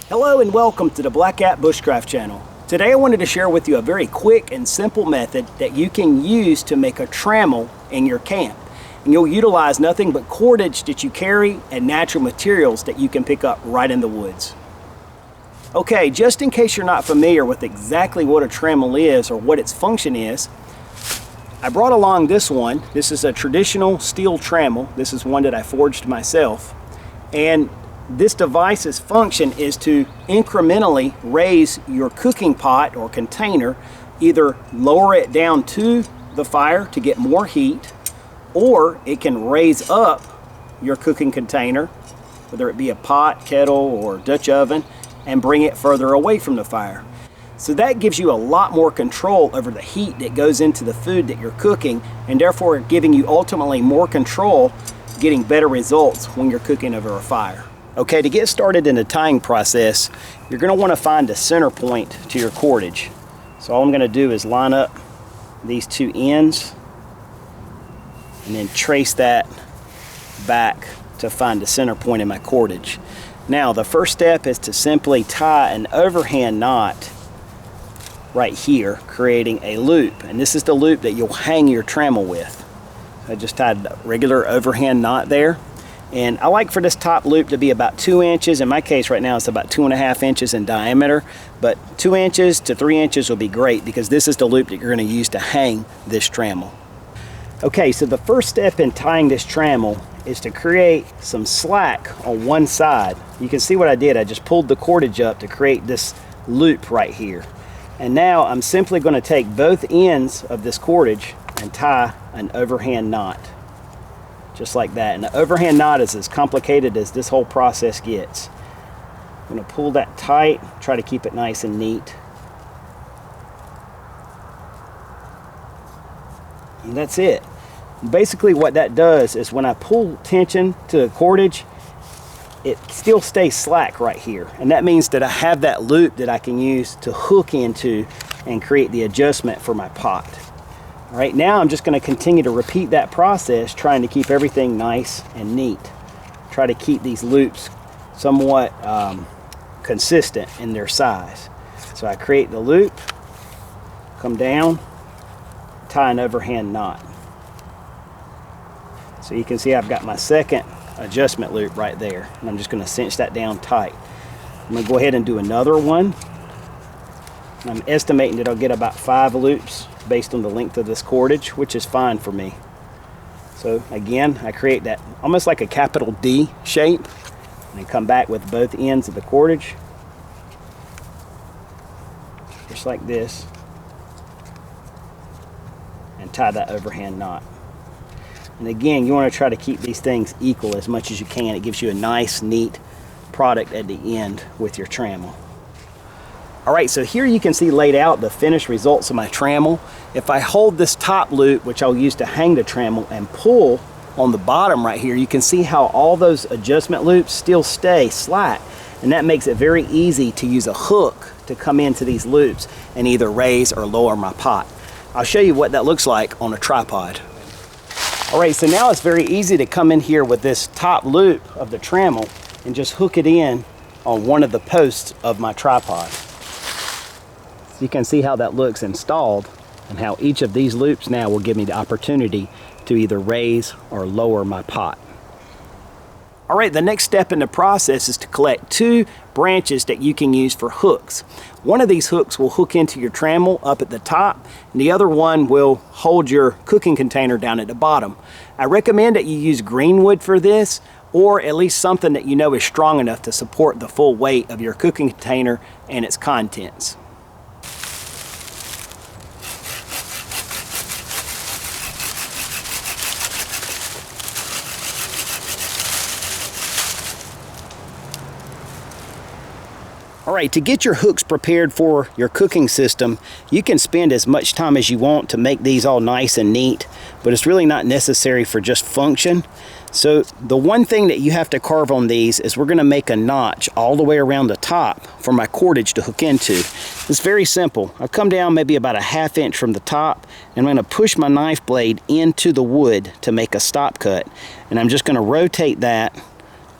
Hello and welcome to the Black Cat Bushcraft channel. Today I wanted to share with you a very quick and simple method that you can use to make a trammel in your camp. And you'll utilize nothing but cordage that you carry and natural materials that you can pick up right in the woods. Okay, just in case you're not familiar with exactly what a trammel is or what its function is, I brought along this one. This is a traditional steel trammel. This is one that I forged myself. And this device's function is to incrementally raise your cooking pot or container, either lower it down to the fire to get more heat, or it can raise up your cooking container, whether it be a pot, kettle, or Dutch oven, and bring it further away from the fire. So that gives you a lot more control over the heat that goes into the food that you're cooking, and therefore giving you ultimately more control, getting better results when you're cooking over a fire. Okay, to get started in the tying process, you're going to want to find a center point to your cordage. So all I'm going to do is line up these two ends and then trace that back to find the center point in my cordage. Now the first step is to simply tie an overhand knot right here, creating a loop, and this is the loop that you'll hang your trammel with. I just tied a regular overhand knot there. And I like for this top loop to be about 2 inches. In my case right now it's about 2.5 inches in diameter, but 2 inches to 3 inches will be great because this is the loop that you're going to use to hang this trammel. Okay, so the first step in tying this trammel is to create some slack on one side. You can see what I did. I just pulled the cordage up to create this loop right here. And now I'm simply going to take both ends of this cordage and tie an overhand knot. Just like that. And the overhand knot is as complicated as this whole process gets. I'm going to pull that tight, try to keep it nice and neat. And that's it. Basically what that does is when I pull tension to the cordage, it still stays slack right here. And that means that I have that loop that I can use to hook into and create the adjustment for my pot. All right, now I'm just going to continue to repeat that process, trying to keep everything nice and neat. Try to keep these loops somewhat consistent in their size. So I create the loop, come down, tie an overhand knot. So you can see I've got my second adjustment loop right there, and I'm just going to cinch that down tight. I'm going to go ahead and do another one. I'm estimating that I'll get about 5 loops based on the length of this cordage, which is fine for me. So again, I create that almost like a capital D shape, and come back with both ends of the cordage, just like this, and tie that overhand knot. And again, you want to try to keep these things equal as much as you can. It gives you a nice, neat product at the end with your trammel. Alright, so here you can see laid out the finished results of my trammel. If I hold this top loop, which I'll use to hang the trammel, and pull on the bottom right here, you can see how all those adjustment loops still stay slack. And that makes it very easy to use a hook to come into these loops and either raise or lower my pot. I'll show you what that looks like on a tripod. Alright, so now it's very easy to come in here with this top loop of the trammel and just hook it in on one of the posts of my tripod. You can see how that looks installed and how each of these loops now will give me the opportunity to either raise or lower my pot. Alright, the next step in the process is to collect 2 branches that you can use for hooks. One of these hooks will hook into your trammel up at the top, and the other one will hold your cooking container down at the bottom. I recommend that you use greenwood for this, or at least something that you know is strong enough to support the full weight of your cooking container and its contents. Alright, to get your hooks prepared for your cooking system, you can spend as much time as you want to make these all nice and neat, but it's really not necessary for just function. So the one thing that you have to carve on these is we're going to make a notch all the way around the top for my cordage to hook into. It's very simple. I'll come down maybe about a 1/2 inch from the top, and I'm going to push my knife blade into the wood to make a stop cut. And I'm just going to rotate that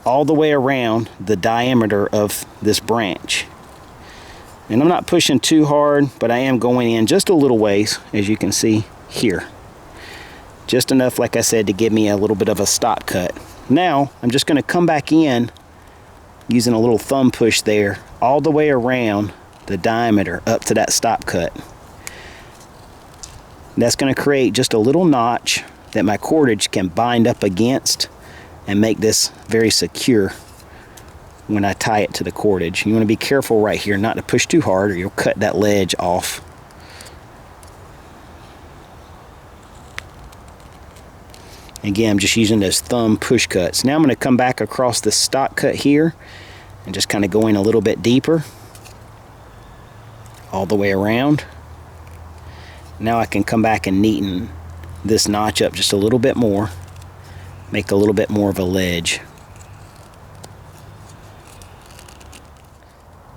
all the way around the diameter of this branch. And I'm not pushing too hard, but I am going in just a little ways, as you can see here. Just enough, like I said, to give me a little bit of a stop cut. Now, I'm just going to come back in using a little thumb push there, all the way around the diameter up to that stop cut. That's going to create just a little notch that my cordage can bind up against and make this very secure when I tie it to the cordage. You want to be careful right here not to push too hard, or you'll cut that ledge off. Again, I'm just using those thumb push cuts. Now I'm going to come back across the stop cut here and just kind of go in a little bit deeper all the way around. Now I can come back and neaten this notch up just a little bit more, make a little bit more of a ledge.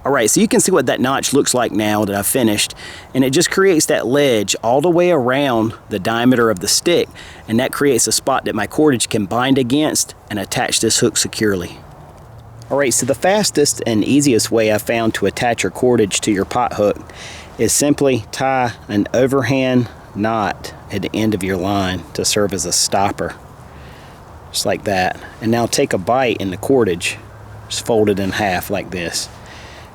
Alright, so you can see what that notch looks like now that I've finished, and it just creates that ledge all the way around the diameter of the stick, and that creates a spot that my cordage can bind against and attach this hook securely. Alright, so the fastest and easiest way I've found to attach your cordage to your pot hook is simply tie an overhand knot at the end of your line to serve as a stopper, just like that. And now take a bite in the cordage, just fold it in half like this.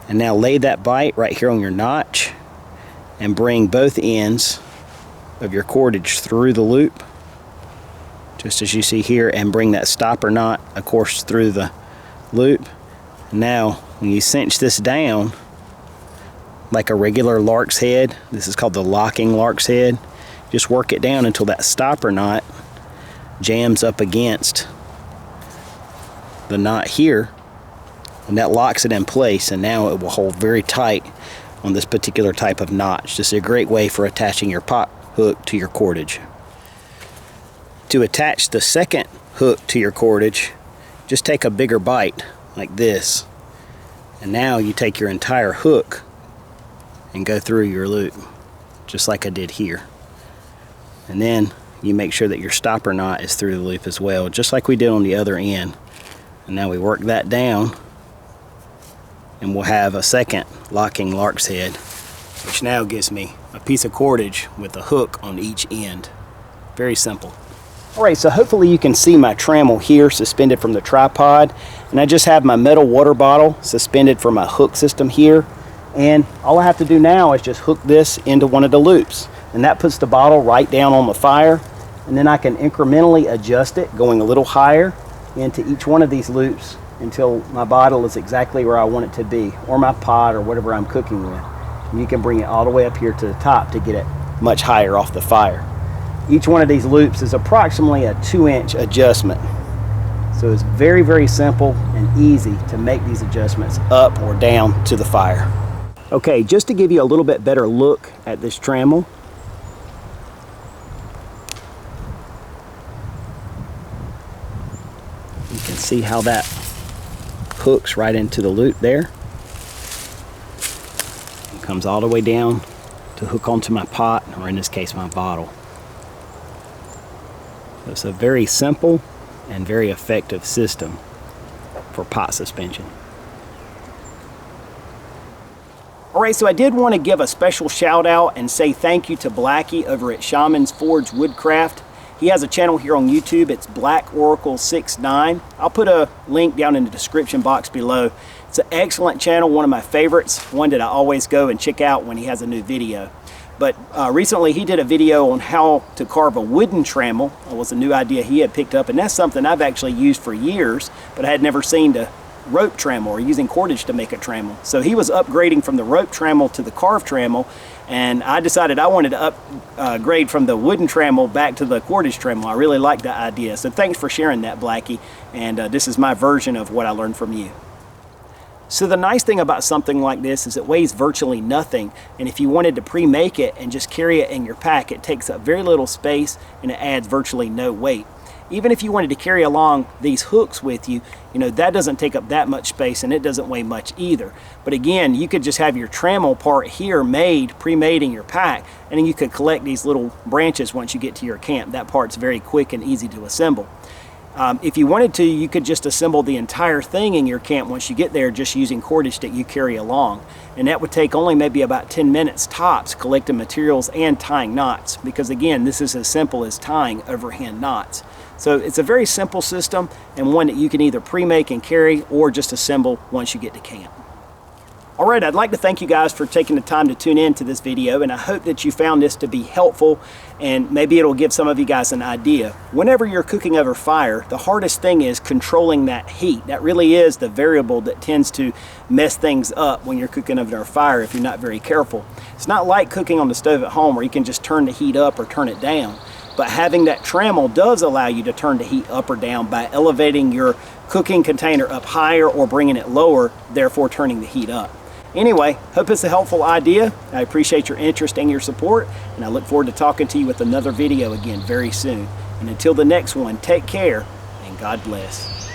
And now lay that bite right here on your notch and bring both ends of your cordage through the loop, just as you see here, and bring that stopper knot, of course, through the loop. Now, when you cinch this down like a regular lark's head, this is called the locking lark's head, just work it down until that stopper knot jams up against the knot here, and that locks it in place, and now it will hold very tight on this particular type of notch. This is a great way for attaching your pot hook to your cordage. To attach the second hook to your cordage, just take a bigger bite like this, and now you take your entire hook and go through your loop just like I did here, and then you make sure that your stopper knot is through the loop as well, just like we did on the other end. And now we work that down, and we'll have a second locking lark's head, which now gives me a piece of cordage with a hook on each end. Very simple. Alright, so hopefully you can see my trammel here suspended from the tripod, and I just have my metal water bottle suspended from my hook system here, and all I have to do now is just hook this into one of the loops, and that puts the bottle right down on the fire, and then I can incrementally adjust it, going a little higher into each one of these loops until my bottle is exactly where I want it to be, or my pot, or whatever I'm cooking with. And you can bring it all the way up here to the top to get it much higher off the fire. Each one of these loops is approximately a 2-inch adjustment. So it's very, very simple and easy to make these adjustments up or down to the fire. Okay, just to give you a little bit better look at this trammel, you can see how that hooks right into the loop there. It comes all the way down to hook onto my pot, or in this case my bottle. So it's a very simple and very effective system for pot suspension. Alright, so I did want to give a special shout out and say thank you to Blackie over at Shaman's Forge Woodcraft. He has a channel here on YouTube. It's Black Oracle 69. I'll put a link down in the description box below. It's an excellent channel, one of my favorites, one that I always go and check out when he has a new video. But recently he did a video on how to carve a wooden trammel. It was a new idea he had picked up, and that's something I've actually used for years, but I had never seen the rope trammel, or using cordage to make a trammel. So he was upgrading from the rope trammel to the carved trammel, and I decided I wanted to upgrade from the wooden trammel back to the cordage trammel. I really like that idea. So thanks for sharing that, Blackie, and this is my version of what I learned from you. So the nice thing about something like this is it weighs virtually nothing, and if you wanted to pre-make it and just carry it in your pack, it takes up very little space and it adds virtually no weight. Even if you wanted to carry along these hooks with you, that doesn't take up that much space, and it doesn't weigh much either. But again, you could just have your trammel part here pre-made in your pack, and then you could collect these little branches once you get to your camp. That part's very quick and easy to assemble. If you wanted to, you could just assemble the entire thing in your camp once you get there just using cordage that you carry along. And that would take only maybe about 10 minutes tops, collecting materials and tying knots, because again, this is as simple as tying overhand knots. So it's a very simple system, and one that you can either pre-make and carry or just assemble once you get to camp. Alright, I'd like to thank you guys for taking the time to tune in to this video, and I hope that you found this to be helpful, and maybe it'll give some of you guys an idea. Whenever you're cooking over fire, the hardest thing is controlling that heat. That really is the variable that tends to mess things up when you're cooking over a fire if you're not very careful. It's not like cooking on the stove at home where you can just turn the heat up or turn it down. But having that trammel does allow you to turn the heat up or down by elevating your cooking container up higher or bringing it lower, therefore turning the heat up. Anyway, hope it's a helpful idea. I appreciate your interest and your support, and I look forward to talking to you with another video again very soon. And until the next one, take care and God bless.